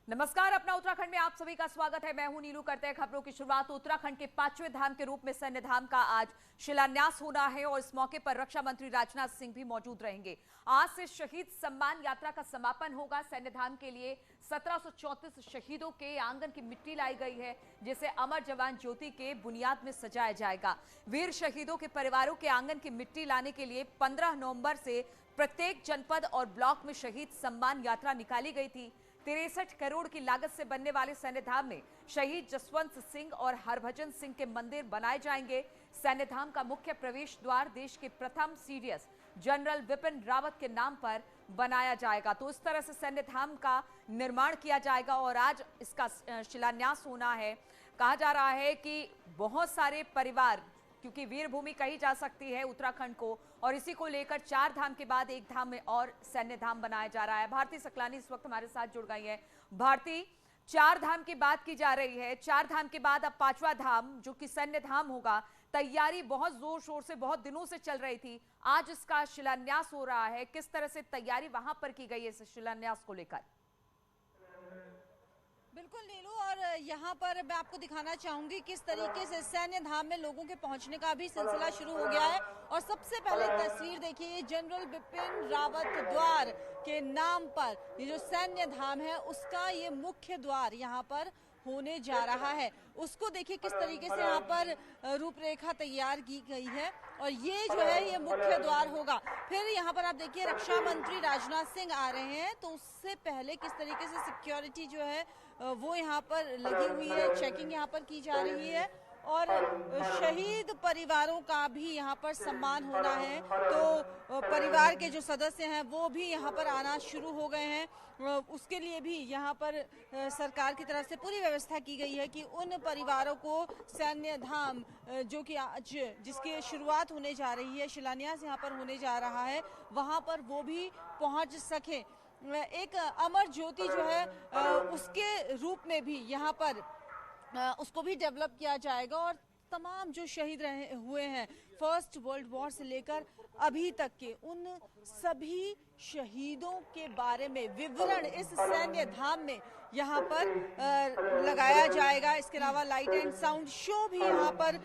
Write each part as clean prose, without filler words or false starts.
नमस्कार, अपना उत्तराखंड में आप सभी का स्वागत है। मैं हूं नीलू। करते हैं खबरों की शुरुआत। उत्तराखंड के 5वें धाम के रूप में सैन्य धाम का आज शिलान्यास होना है और इस मौके पर रक्षा मंत्री राजनाथ सिंह भी मौजूद रहेंगे। आज से शहीद सम्मान यात्रा का समापन होगा। सैन्य धाम के लिए 1734 शहीदों के आंगन की मिट्टी लाई गई है, जिसे अमर जवान ज्योति के बुनियाद में सजाया जाएगा। वीर शहीदों के परिवारों के आंगन की मिट्टी लाने के लिए 15 नवंबर से प्रत्येक जनपद और ब्लॉक में शहीद सम्मान यात्रा निकाली गई थी। 63 करोड़ की लागत से बनने वाले सैन्य धाम में शहीद जसवंत सिंह और हरभजन सिंह के मंदिर बनाए जाएंगे। सैन्य धाम का मुख्य प्रवेश द्वार देश के प्रथम सीडीएस जनरल विपिन रावत के नाम पर बनाया जाएगा। तो इस तरह से सैन्य धाम का निर्माण किया जाएगा और आज इसका शिलान्यास होना है। कहा जा रहा है कि बहुत सारे परिवार, क्योंकि वीरभूमि कही जा सकती है उत्तराखंड को, और इसी को लेकर 4 धाम के बाद एक धाम में और सैन्य धाम बनाया जा रहा है। भारती सकलानी इस वक्त हमारे साथ जुड़ गई है। भारती, 4 धाम की बात की जा रही है। 4 धाम के बाद अब 5वां धाम जो कि सैन्य धाम होगा। तैयारी बहुत जोर शोर से बहुत दिनों से चल रही थी, आज इसका शिलान्यास हो रहा है। किस तरह से तैयारी वहां पर की गई है इस शिलान्यास को लेकर? बिल्कुल नीलू, और यहाँ पर मैं आपको दिखाना चाहूंगी किस तरीके से सैन्य धाम में लोगों के पहुंचने का भी सिलसिला शुरू हो गया है। और सबसे पहले तस्वीर देखिए, ये जनरल बिपिन रावत द्वार के नाम पर ये जो सैन्य धाम है उसका ये मुख्य द्वार यहाँ पर होने जा रहा है। उसको देखिए किस तरीके से यहाँ पर रूपरेखा तैयार की गई है और ये जो है ये मुख्य द्वार होगा। फिर यहाँ पर आप देखिए रक्षा मंत्री राजनाथ सिंह आ रहे हैं, तो उससे पहले किस तरीके से सिक्योरिटी जो है वो यहाँ पर लगी हुई है, चेकिंग यहाँ पर की जा रही है और शहीद परिवारों का भी यहाँ पर सम्मान होना है। तो परिवार के जो सदस्य हैं वो भी यहाँ पर आना शुरू हो गए हैं। उसके लिए भी यहाँ पर सरकार की तरफ से पूरी व्यवस्था की गई है कि उन परिवारों को सैन्य धाम जो कि आज जिसकी शुरुआत होने जा रही है, शिलान्यास यहाँ पर होने जा रहा है, वहाँ पर वो भी पहुँच सके। एक अमर ज्योति जो है उसके रूप में भी यहाँ पर उसको भी डेवलप किया जाएगा और तमाम जो शहीद रहे हुए हैं फर्स्ट वर्ल्ड वॉर से लेकर अभी तक के, उन सभी शहीदों के बारे में विवरण इस सैन्य धाम में यहाँ पर लगाया जाएगा। इसके अलावा लाइट एंड साउंड शो भी यहाँ पर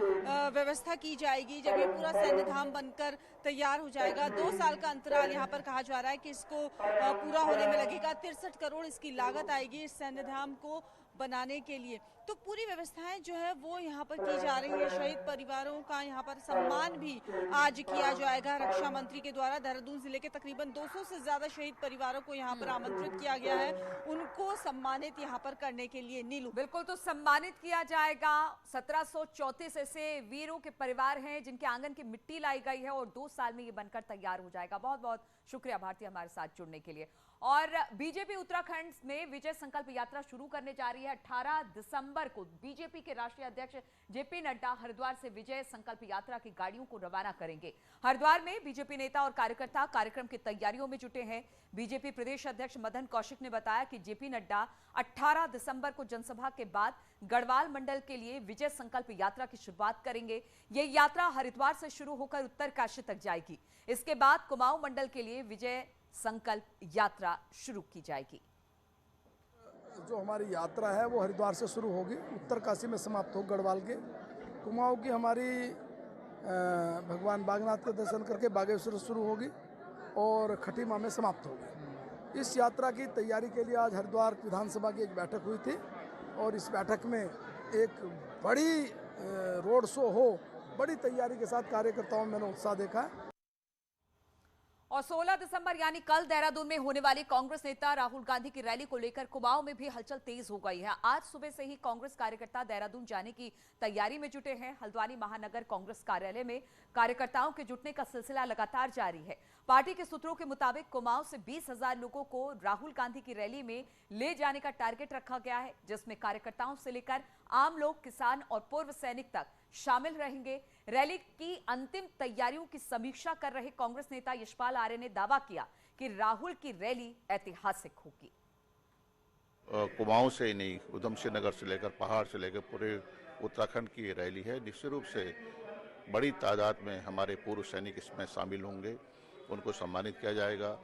व्यवस्था की जाएगी जब ये पूरा सैन्य धाम बनकर तैयार हो जाएगा। 2 साल का अंतराल यहाँ पर कहा जा रहा है कि इसको पूरा होने में लगेगा। 63 करोड़ इसकी लागत आएगी इस सैन्य धाम को बनाने के लिए। तो पूरी व्यवस्थाएं जो है वो यहाँ पर की जा रही है। शहीद परिवारों का यहाँ पर सम्मान भी आज किया जाएगा रक्षा मंत्री के द्वारा। देहरादून जिले के तकरीबन 200 से ज्यादा शहीद परिवारों को यहाँ पर आमंत्रित किया गया है उनको सम्मानित यहाँ पर करने के लिए। नीलू, बिल्कुल, तो सम्मानित किया जाएगा। 1734 ऐसे वीरों के परिवार हैं जिनके आंगन की मिट्टी लाई गई है और 2 साल में ये बनकर तैयार हो जाएगा। बहुत बहुत शुक्रिया भारती हमारे साथ जुड़ने के लिए। और बीजेपी उत्तराखंड में विजय संकल्प यात्रा शुरू करने जा रही है। 18 दिसंबर को बीजेपी के राष्ट्रीय अध्यक्ष जेपी नड्डा हरिद्वार से विजय संकल्प यात्रा की गाड़ियों को रवाना करेंगे। हरिद्वार में बीजेपी नेता और कार्यकर्ता कार्यक्रम की तैयारियों में जुटे हैं। बीजेपी प्रदेश अध्यक्ष मदन कौशिक ने बताया कि जेपी नड्डा 18 दिसंबर को जनसभा के बाद गढ़वाल मंडल के लिए विजय संकल्प यात्रा की शुरुआत करेंगे। ये यात्रा हरिद्वार से शुरू होकर उत्तरकाशी तक जाएगी। इसके बाद कुमाऊं मंडल के लिए विजय संकल्प यात्रा शुरू की जाएगी। जो हमारी यात्रा है वो हरिद्वार से शुरू होगी, उत्तरकाशी में समाप्त हो गढ़वाल के। कुमाऊं की हमारी भगवान बागनाथ के दर्शन करके बागेश्वर शुरू होगी और खटीमा में समाप्त होगी। इस यात्रा की तैयारी के लिए आज हरिद्वार विधानसभा की एक बैठक हुई थी और इस बैठक में एक बड़ी रोड शो हो, बड़ी तैयारी के साथ कार्यकर्ताओं में मैंने उत्साह देखा। और 16 दिसंबर यानी कल देहरादून में होने वाली कांग्रेस नेता राहुल गांधी की रैली को लेकर कुमाऊं में भी हलचल तेज हो गई है। आज सुबह से ही कांग्रेस कार्यकर्ता देहरादून जाने की तैयारी में जुटे हैं। हल्द्वानी महानगर कांग्रेस कार्यालय में कार्यकर्ताओं के जुटने का सिलसिला लगातार जारी है। पार्टी के सूत्रों के मुताबिक कुमाऊं से 20,000 लोगों को राहुल गांधी की रैली में ले जाने का टारगेट रखा गया है, जिसमें कार्यकर्ताओं से लेकर आम लोग, किसान और पूर्व सैनिक तक शामिल रहेंगे। रैली की अंतिम तैयारियों की समीक्षा कर रहे कांग्रेस नेता यशपाल आर्य ने दावा किया कि राहुल की रैली ऐतिहासिक होगी। कुमाऊं से ही नहीं, उधमसिंह नगर से लेकर पहाड़ से लेकर पूरे उत्तराखंड की ये रैली है। निश्चित रूप से बड़ी तादाद में हमारे पूर्व सैनिक इसमें शामिल होंगे, उनको सम्मानित किया जाएगा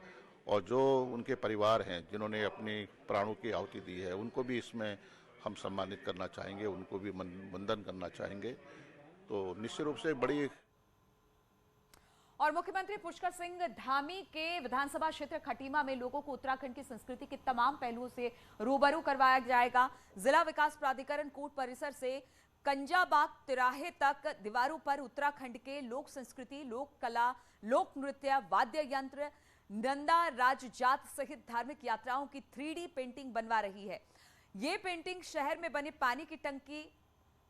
और जो उनके परिवार हैं जिन्होंने अपनी प्राणों की आहुति दी है उनको भी इसमें हम सम्मानित करना चाहेंगे, उनको भी वंदन करना चाहेंगे। तो निश्चित रूप से बड़ी। और मुख्यमंत्री पुष्कर सिंह धामी के विधानसभा क्षेत्र खटीमा में लोगों को उत्तराखंड की संस्कृति के तमाम पहलुओं से रूबरू करवाया जाएगा। जिला विकास प्राधिकरण कोर्ट परिसर से कंजाबाग तिराहे तक दीवारों पर उत्तराखंड के लोक संस्कृति, लोक कला, लोक नृत्य, वाद्य यंत्र, नंदा राजजात सहित धार्मिक यात्राओं की 3D पेंटिंग बनवा रही है। ये पेंटिंग शहर में बने पानी की टंकी,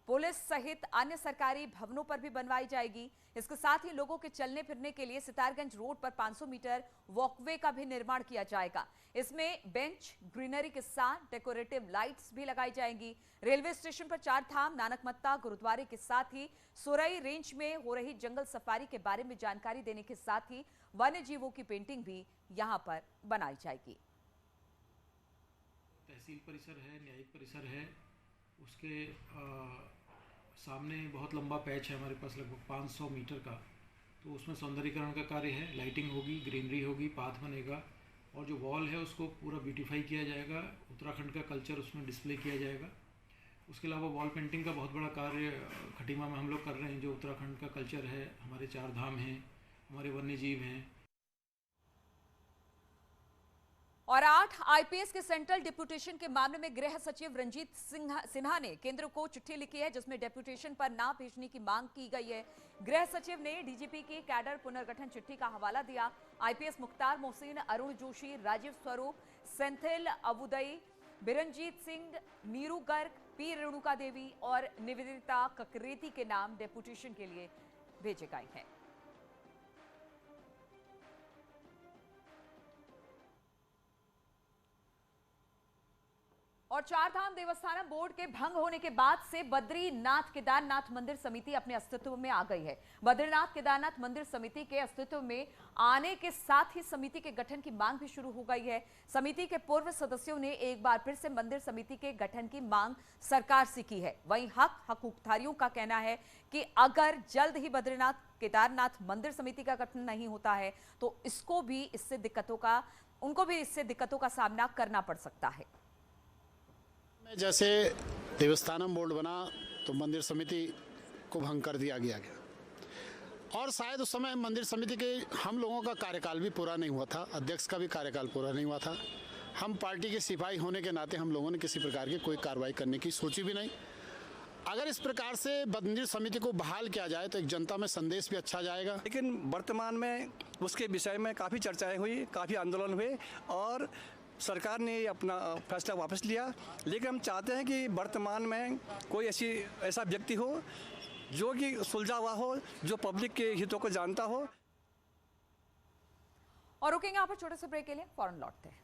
पुलिस सहित अन्य सरकारी भवनों पर भी बनवाई जाएगी। इसके साथ ही लोगों के चलने फिरने के लिए सितारगंज रोड पर 500 मीटर वॉकवे का भी निर्माण किया जाएगा। इसमें बेंच, ग्रीनरी के साथ डेकोरेटिव लाइट्स भी लगाई जाएंगी। रेलवे स्टेशन पर 4 धाम, नानकमत्ता गुरुद्वारे के साथ ही सोरई रेंज में हो रही जंगल सफारी के बारे में जानकारी देने के साथ ही वन्य जीवों की पेंटिंग भी यहां पर बनाई जाएगी। तहसील परिसर है, न्यायिक परिसर है, उसके सामने बहुत लंबा पैच है हमारे पास लगभग 500 मीटर का। तो उसमें सौंदर्यीकरण का कार्य है, लाइटिंग होगी, ग्रीनरी होगी, पाथ बनेगा और जो वॉल है उसको पूरा ब्यूटीफाई किया जाएगा। उत्तराखंड का कल्चर उसमें डिस्प्ले किया जाएगा। उसके अलावा वॉल पेंटिंग का बहुत बड़ा कार्य खटीमा में हम लोग कर रहे हैं। जो उत्तराखंड का कल्चर है, हमारे 4 धाम हैं, हमारे वन्य जीव हैं। और 8 आईपीएस के सेंट्रल डिप्यूटेशन के मामले में गृह सचिव रंजीत सिन्हा ने केंद्र को चिट्ठी लिखी है, जिसमें डेप्यूटेशन पर ना भेजने की मांग की गई है। गृह सचिव ने डीजीपी की कैडर पुनर्गठन चिट्ठी का हवाला दिया। आईपीएस मुख्तार मोहसिन, अरुण जोशी, राजीव स्वरूप, सेंथिल अबुदई, बिरंजीत सिंह, नीरू गर्ग, पी रेणुका देवी और निवेदिता ककरेती के नाम डेप्यूटेशन के लिए भेजे गए हैं। और 4 धाम देवस्थानम बोर्ड के भंग होने के बाद से बद्रीनाथ केदारनाथ मंदिर समिति अपने अस्तित्व में आ गई है। बद्रीनाथ केदारनाथ मंदिर समिति के अस्तित्व में आने के साथ ही समिति के गठन की मांग भी शुरू हो गई है। समिति के पूर्व सदस्यों ने एक बार फिर से मंदिर समिति के गठन की मांग सरकार से की है। वहीं हकूकधारियों का कहना है कि अगर जल्द ही बद्रीनाथ केदारनाथ मंदिर समिति का गठन नहीं होता है तो उनको भी इससे दिक्कतों का सामना करना पड़ सकता है। जैसे देवस्थानम बोर्ड बना तो मंदिर समिति को भंग कर दिया गया और शायद उस समय मंदिर समिति के हम लोगों का कार्यकाल भी पूरा नहीं हुआ था, अध्यक्ष का भी कार्यकाल पूरा नहीं हुआ था। हम पार्टी के सिपाही होने के नाते हम लोगों ने किसी प्रकार की कोई कार्रवाई करने की सोची भी नहीं। अगर इस प्रकार से मंदिर समिति को बहाल किया जाए तो एक जनता में संदेश भी अच्छा जाएगा। लेकिन वर्तमान में उसके विषय में काफ़ी चर्चाएं हुई, काफ़ी आंदोलन हुए और सरकार ने अपना फैसला वापस लिया। लेकिन हम चाहते हैं कि वर्तमान में कोई ऐसा व्यक्ति हो जो कि सुलझा हुआ हो, जो पब्लिक के हितों को जानता हो। और रुकेंगे यहाँ पर छोटे से ब्रेक के लिए, फौरन लौटते हैं।